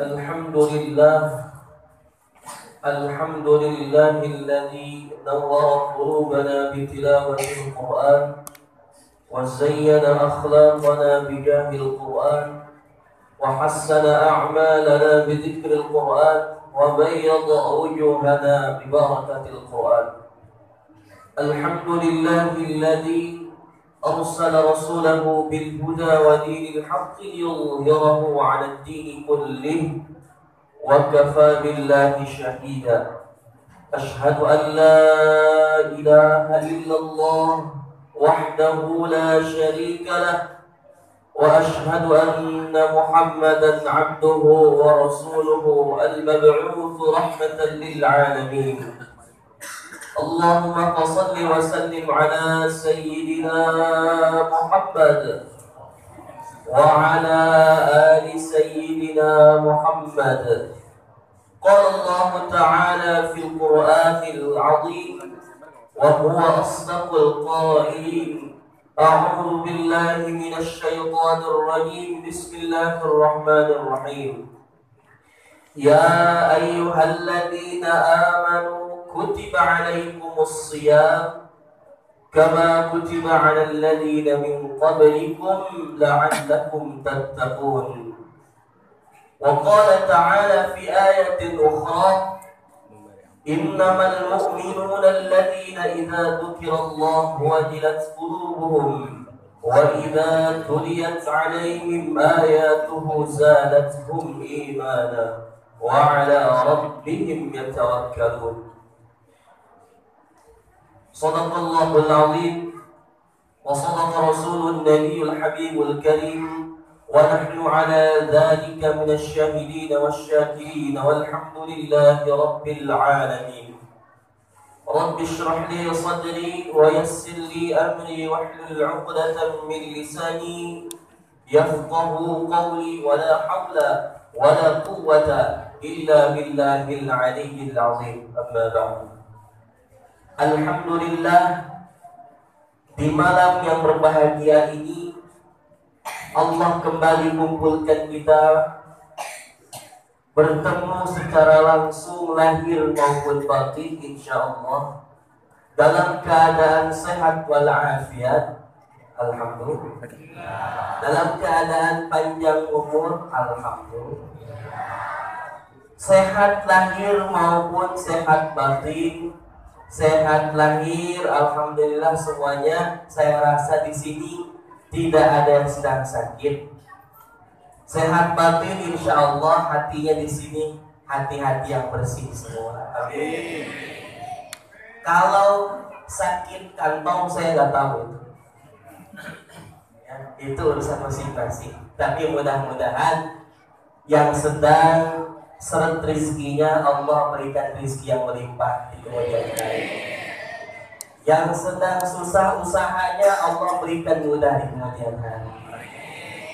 الحمد لله الحمد لله الذي نور قلوبنا بتلاوة القرآن وزين أخلاقنا بجاه القرآن وحسن أعمالنا بذكر القرآن وبيض وجوهنا ببركة القرآن. الحمد لله الذي أرسل رسوله بالهدى ودين الحق ليظهره على الدين كله وكفى بالله شهيدا. أشهد أن لا إله إلا الله وحده لا شريك له وأشهد أن محمدا عبده ورسوله المبعوث رحمة للعالمين. اللهم صل وسلم على سيدنا محمد وعلى آل سيدنا محمد. قال الله تعالى في القرآن العظيم وهو أصدق القائلين: أعوذ بالله من الشيطان الرجيم. بسم الله الرحمن الرحيم. يا أيها الذين آمنوا كتب عليكم الصيام كما كتب على الذين من قبلكم لعلكم تتقون. وقال تعالى في آية أخرى: إنما المؤمنون الذين إذا ذكر الله وجلت قلوبهم وإذا تليت عليهم آياته زادتهم إيمانا وعلى ربهم يتوكلون. صدق الله العظيم وصدق رسول النبي الحبيب الكريم ونحن على ذلك من الشاهدين والشاكرين والحمد لله رب العالمين. رب اشرح لي صدري ويسر لي أمري واحلل عقدة من لساني يفقه قولي ولا حول ولا قوة إلا بالله العلي العظيم. أما بعد. Alhamdulillah, di malam yang berbahagia ini Allah kembali kumpulkan kita bertemu secara langsung lahir maupun batin insyaallah dalam keadaan sehat walafiat. Alhamdulillah. Dalam keadaan panjang umur. Alhamdulillah. Sehat lahir maupun sehat batin. Sehat lahir, alhamdulillah semuanya. Saya rasa di sini tidak ada yang sedang sakit. Sehat batin, insya Allah hatinya di sini hati-hati yang bersih semua. Amin. Kalau sakit kantong saya nggak tahu itu. Ya, itu urusan masing-masing. Tapi mudah-mudahan yang sedang seret rizkinya Allah berikan rizki yang melimpah di kemudian hari. Yang sedang susah usahanya Allah berikan mudah di kemudian hari.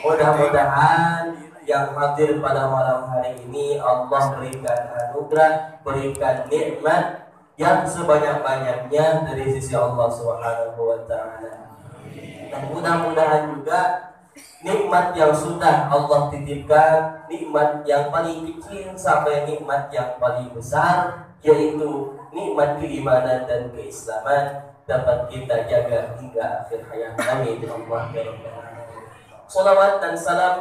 Mudah-mudahan yang hadir pada malam hari ini Allah berikan anugerah, berikan nikmat yang sebanyak-banyaknya dari sisi Allah Subhanahu wa taala. Dan mudah-mudahan juga nikmat yang sudah Allah titipkan, nikmat yang paling kecil sampai nikmat yang paling besar, yaitu nikmat keimanan dan keislaman dapat kita jaga hingga akhir hayat kami. Allah ya Rabbal alamin. Salawat dan salam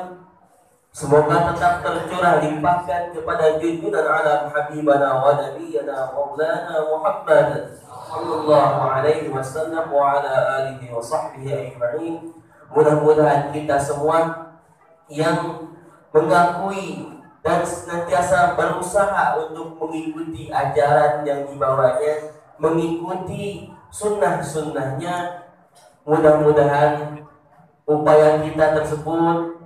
semoga tetap tercurah limpahkan kepada junjungan alam habibana wa nabiyana maulana Muhammad sallallahu alaihi wasallam wa ala alihi wa sahbihi ajma'in. Mudah-mudahan kita semua yang mengakui dan senantiasa berusaha untuk mengikuti ajaran yang dibawanya, mengikuti sunnah-sunnahnya, mudah-mudahan upaya kita tersebut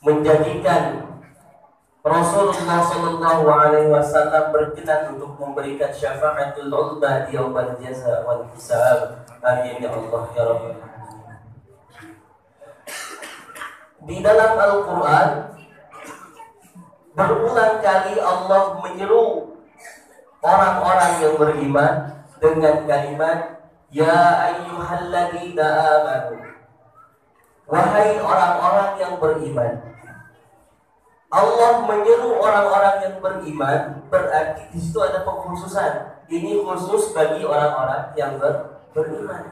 menjadikan Rasulullah Sallallahu Alaihi Wasallam berkenan untuk memberikan syafaatul uzma di yaumil jaza wal hisab. Amin ya Allah ya Rabbal alamin. Di dalam Al-Quran berulang kali Allah menyeru orang-orang yang beriman dengan kalimat Ya ayyuhalladzina amanu. Wahai orang-orang yang beriman. Allah menyeru orang-orang yang beriman, berarti di situ ada pengkhususan. Ini khusus bagi orang-orang yang beriman.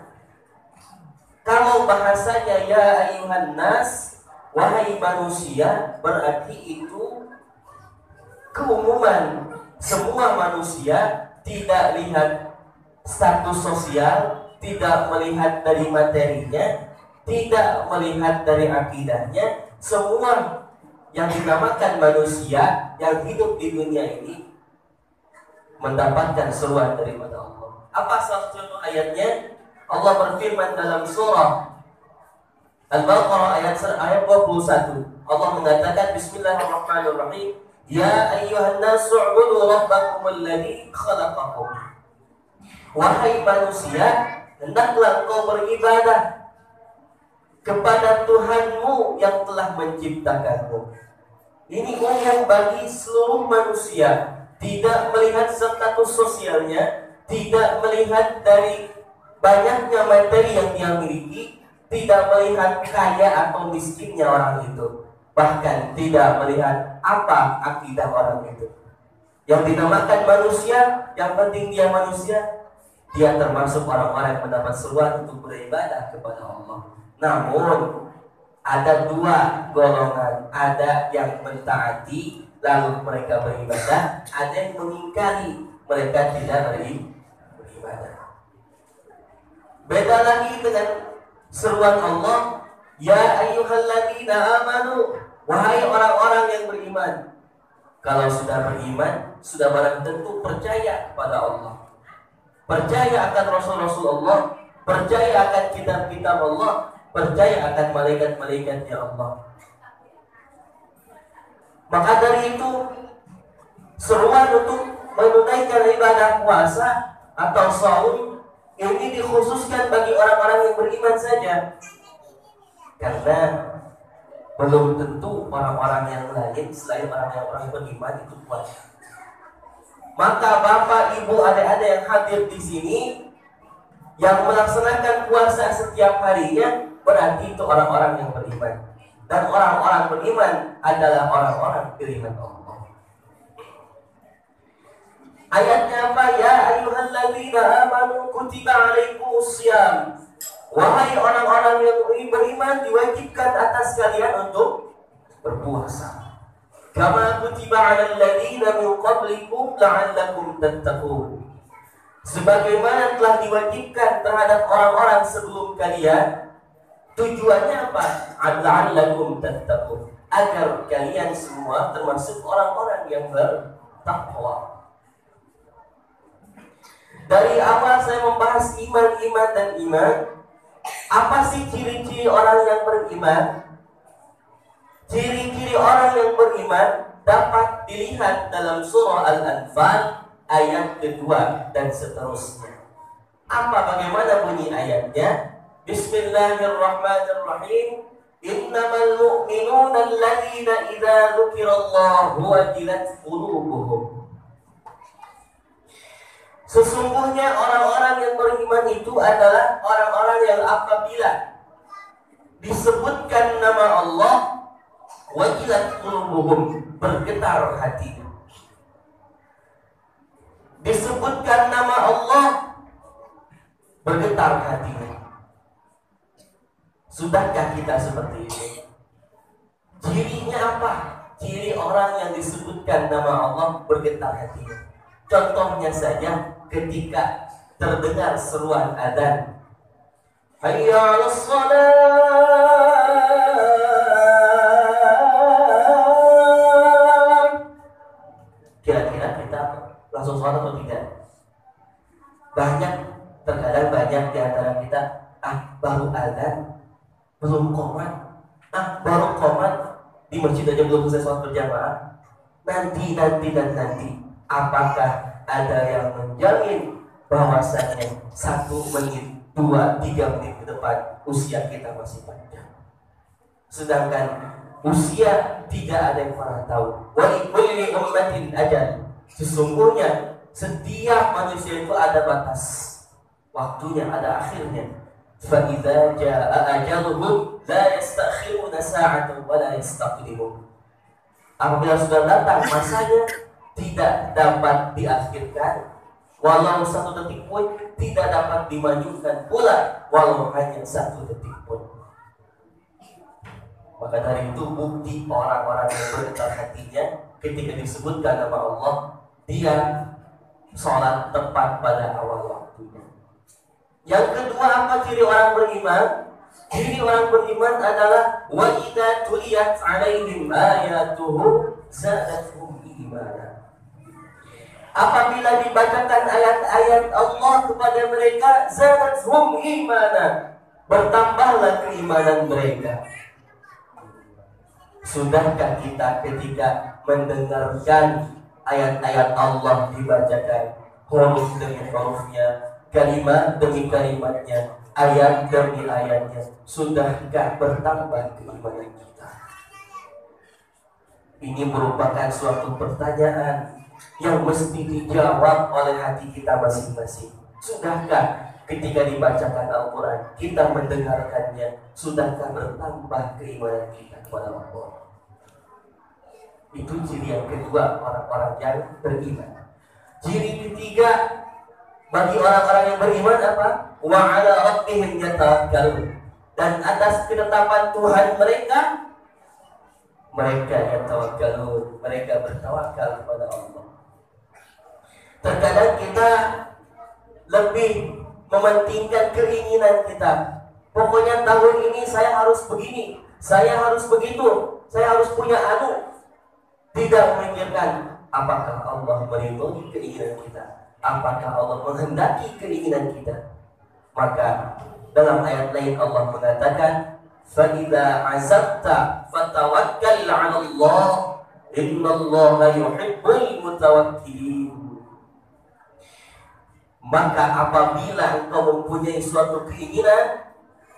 Kalau bahasanya ya ayyuhan nas, wahai manusia, berarti itu keumuman. Semua manusia, tidak lihat status sosial, tidak melihat dari materinya, tidak melihat dari akidahnya, semua yang dinamakan manusia yang hidup di dunia ini mendapatkan seruan daripada Allah. Apa salah satu ayatnya? Allah berfirman dalam surah Al-Baqarah ayat 21. Allah mengatakan Bismillahirrahmanirrahim. Ya ayyuhan nasu u'budu rabbakum alladzi khalaqakum. Wahai manusia, hendaklah kau beribadah kepada Tuhanmu yang telah menciptakanmu. Ini umum bagi seluruh manusia, tidak melihat status sosialnya, tidak melihat dari banyaknya materi yang dia miliki, tidak melihat kaya atau miskinnya orang itu, bahkan tidak melihat apa akidah orang itu. Yang dinamakan manusia, yang penting dia manusia, dia termasuk orang-orang yang mendapat seruan untuk beribadah kepada Allah. Namun ada dua golongan, ada yang mentaati lalu mereka beribadah, ada yang mengingkari, mereka tidak beribadah. Beda lagi dengan seruan Allah, ya ayyuhalladzina amanu, wahai orang-orang yang beriman. Kalau sudah beriman, sudah barang tentu percaya kepada Allah, percaya akan Rasul-Rasul Allah, percaya akan kitab-kitab Allah, percaya akan malaikat-malaikatnya Allah. Maka dari itu, seruan untuk menunaikan ibadah puasa atau saum ini dikhususkan bagi orang-orang yang beriman saja, karena belum tentu orang-orang yang lain selain orang-orang yang beriman itu puasa. Maka bapak, ibu, adik-adik yang hadir di sini yang melaksanakan puasa setiap harinya, berarti itu orang-orang yang beriman. Dan orang-orang beriman adalah orang-orang pilihan Allah. Ayatnya apa? Ya ayyuhalladzina amanu kutiba alaikumussyam. Wahai orang-orang yang beriman, diwajibkan atas kalian untuk berpuasa. Kama kutiba alal ladzina min qablikum la'allakum tattaqun. Sebagaimana telah diwajibkan terhadap orang-orang sebelum kalian. Tujuannya apa? La'allakum tattaqun, agar kalian semua termasuk orang-orang yang bertakwa. Dari awal saya membahas iman dan iman. Apa sih ciri-ciri orang yang beriman? Ciri-ciri orang yang beriman dapat dilihat dalam surah Al-Anfal ayat kedua dan seterusnya. Bagaimana bunyi ayatnya? Bismillahirrahmanirrahim. Innamal mu'minuna alladzina idza dzukirallahu wajilat qulubuhum. Sesungguhnya orang-orang yang beriman itu adalah orang-orang yang apabila disebutkan nama Allah, wajilat qulubuhum, bergetar hatinya. Disebutkan nama Allah, bergetar hatinya. Sudahkah kita seperti ini? Cirinya apa? Ciri orang yang disebutkan nama Allah bergetar hatinya. Contohnya saja ketika terdengar seruan adzan, hayya 'alas shalah. Kira-kira kita langsung sholat atau tidak? Terkadang banyak di antara kita, baru adzan, belum qomat, baru qomat, di masjid aja belum selesai sholat berjamaah, nanti. Apakah ada yang menjamin bahwasanya 1 menit, 2, 3 menit ke depan usia kita masih panjang? Sedangkan usia tidak ada yang pernah tahu. Wa likulli ummatin ajal. Sesungguhnya setiap manusia itu ada batas waktunya, ada akhirnya. Fa idza jaa ajaluhum la yastakhiruna sa'atan wa la yastaqdimun. Apabila sudah datang masanya, tidak dapat diakhirkan. Walau 1 detik pun tidak dapat dimajukan pula, walau hanya 1 detik pun. Maka dari itu bukti orang-orang yang bergetar hatinya ketika disebutkan nama Allah, dia sholat tepat pada awal waktunya. Yang kedua, apa ciri orang beriman? Ciri orang beriman adalah wa idza tuliyat 'alaihim ayatuhu zadatuhum imana. Apabila dibacakan ayat-ayat Allah kepada mereka, zadatuhum imana, bertambahlah keimanan mereka. Sudahkah kita ketika mendengarkan ayat-ayat Allah dibacakan huruf demi hurufnya, kalimat demi kalimatnya, ayat demi ayatnya, sudahkah bertambah keimanan kita? Ini merupakan suatu pertanyaan yang mesti dijawab oleh hati kita masing-masing. Sudahkah ketika dibacakan Al-Quran, kita mendengarkannya, sudahkah bertambah keimanan kita kepada Allah? Itu ciri yang kedua orang-orang yang beriman. Ciri ketiga bagi orang-orang yang beriman apa? Wa 'ala rabbihim yatawakkalun. Dan atas ketetapan Tuhan mereka yatawakkalun, mereka bertawakal kepada Allah. Terkadang kita lebih mementingkan keinginan kita. Pokoknya tahun ini saya harus begini, saya harus begitu, saya harus punya anu. Tidak memikirkan apakah Allah meridhoi keinginan kita, apakah Allah menghendaki keinginan kita. Maka dalam ayat lain Allah mengatakan, fa idza azabta fatawakkal 'ala Allah, innallaha yuhibbul mutawakkilin. Maka apabila engkau mempunyai suatu keinginan,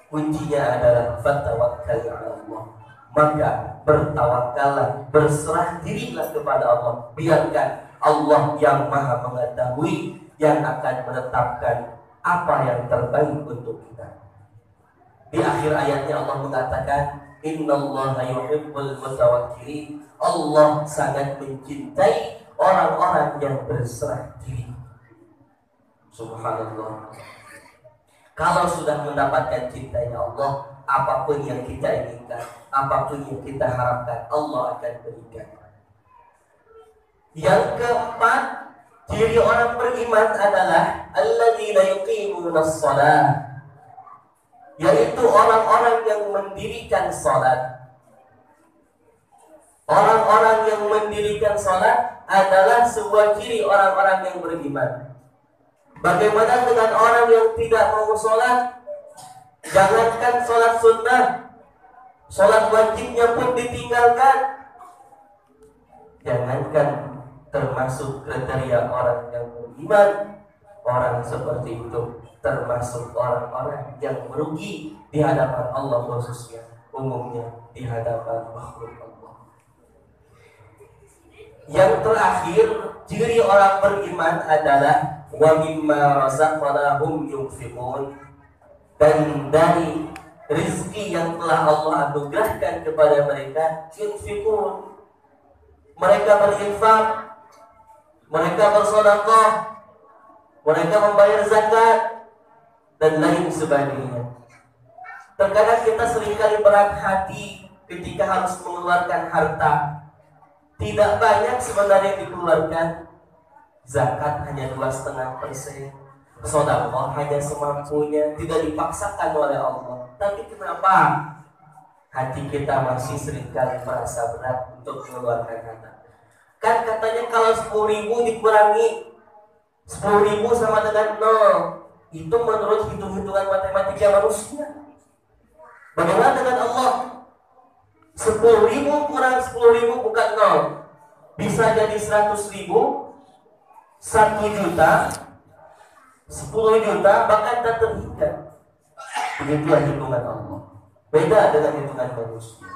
kuncinya adalah fatawakkal 'ala Allah. Maka bertawakallah, berserah dirilah kepada Allah. Biarkan Allah yang maha mengetahui yang akan menetapkan apa yang terbaik untuk kita. Di akhir ayatnya Allah mengatakan, innallaha yuhibbul mutawakkilin. Allah sangat mencintai orang-orang yang berserah diri. Subhanallah. Kalau sudah mendapatkan cintanya Allah, apapun yang kita inginkan, apapun yang kita harapkan, Allah akan berikan. Yang keempat, ciri orang beriman adalah alladzina yuqimunas shalah, yaitu orang-orang yang mendirikan salat. Orang-orang yang mendirikan salat adalah sebuah ciri orang-orang yang beriman. Bagaimana dengan orang yang tidak mau sholat? Jangankan sholat sunnah, sholat wajibnya pun ditinggalkan. Jangankan termasuk kriteria orang yang beriman, orang seperti itu termasuk orang-orang yang merugi di hadapan Allah, khususnya umumnya di hadapan makhluk Allah. Yang terakhir, ciri orang beriman adalah wa mimma razaqnahum yunfiqun, dan dari rezeki yang telah Allah anugerahkan kepada mereka, yunfiqun, mereka berinfak, mereka bersedekah, mereka membayar zakat dan lain sebagainya. Terkadang kita seringkali berat hati ketika harus mengeluarkan harta. Tidak banyak sebenarnya yang dikeluarkan. Zakat hanya 2,5%, sedekah hanya semampunya, tidak dipaksakan oleh Allah. Tapi kenapa hati kita masih seringkali merasa berat untuk mengeluarkan harta? Kan katanya kalau 10.000 dikurangi 10.000 sama dengan 0. Itu menurut hitung-hitungan matematika manusia. Bagaimana dengan Allah? 10.000 kurang 10.000 bukan 0. Bisa jadi 100.000, 1 juta, 10 juta, bahkan tak terhingga. Begitulah hitungan Allah. Beda dengan hitungan manusia.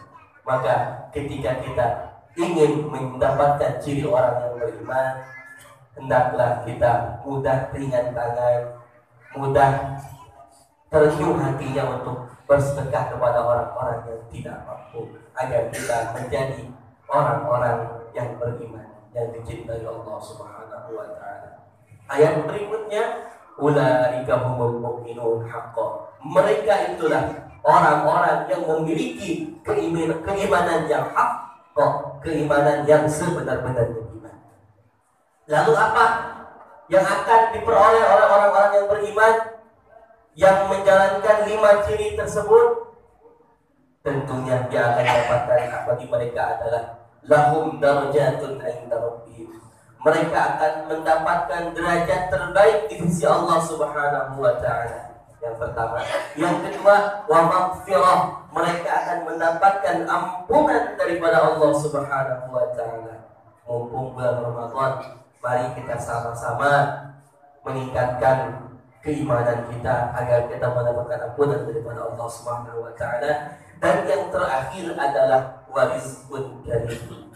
Maka ketika kita ingin mendapatkan ciri orang yang beriman, hendaklah kita mudah ringan tangan, mudah tersenyum hatinya untuk bersedekah kepada orang-orang yang tidak mampu, agar kita menjadi orang-orang yang beriman yang dicintai Allah Subhanahu wa taala. Ayat berikutnya, ulaika humul mu'minun haqqan. Mereka itulah orang-orang yang memiliki keimanan yang hak, keimanan yang sebenar-benarnya iman. Lalu apa yang akan diperoleh oleh orang-orang yang beriman yang menjalankan 5 ciri tersebut? Tentunya dia akan dapatkan bagi mereka adalah lahum darajatun 'inda rabbihim. Mereka akan mendapatkan derajat terbaik di sisi Allah Subhanahu wa taala. Yang pertama, yang kedua, wa maghfirah. Mereka akan mendapatkan ampunan daripada Allah Subhanahu wa taala. Mumpung bulan Ramadan, mari kita sama-sama meningkatkan keimanan kita agar kita mendapatkan ampunan daripada Allah Subhanahu wa taala. Dan yang terakhir adalah warizqun karim.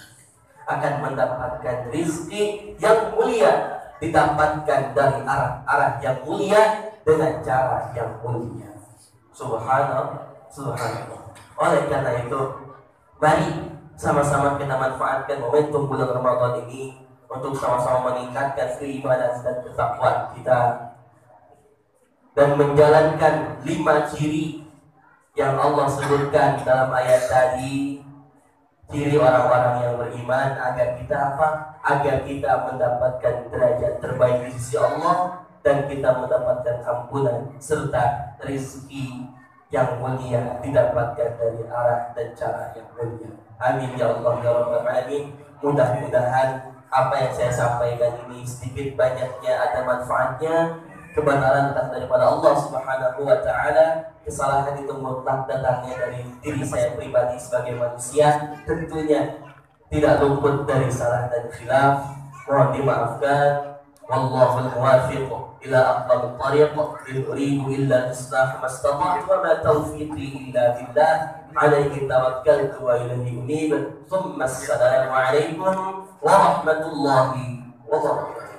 Akan mendapatkan rizki yang mulia, didapatkan dari arah yang mulia dengan cara yang mulia. Subhanallah. Oleh karena itu, mari sama-sama kita manfaatkan momentum bulan Ramadan ini untuk sama-sama meningkatkan keimanan dan ketakwaan kita dan menjalankan 5 ciri yang Allah sebutkan dalam ayat tadi. Ciri orang-orang yang beriman agar kita apa? Agar kita mendapatkan derajat terbaik di sisi Allah dan kita mendapatkan ampunan serta rezeki yang mulia didapatkan dari arah dan cara yang mulia. Amin ya Allah ya Rabbal alamin. Mudah-mudahan apa yang saya sampaikan ini sedikit banyaknya ada manfaatnya. Kebenaran datang daripada Allah Subhanahu wa taala. Kesalahan itu mutlak datangnya dari diri saya pribadi sebagai manusia. Tentunya tidak luput dari salah dan khilaf. Mohon dimaafkan. Wallahul muwaffiq ila aqwamit thariq. In uridu illa islah mastata'tu wa ma taufiqi illa billah. Alaihi tawakkaltu wa ilaihi unib. Thumma assalamu alaikum warahmatullahi wabarakatuh.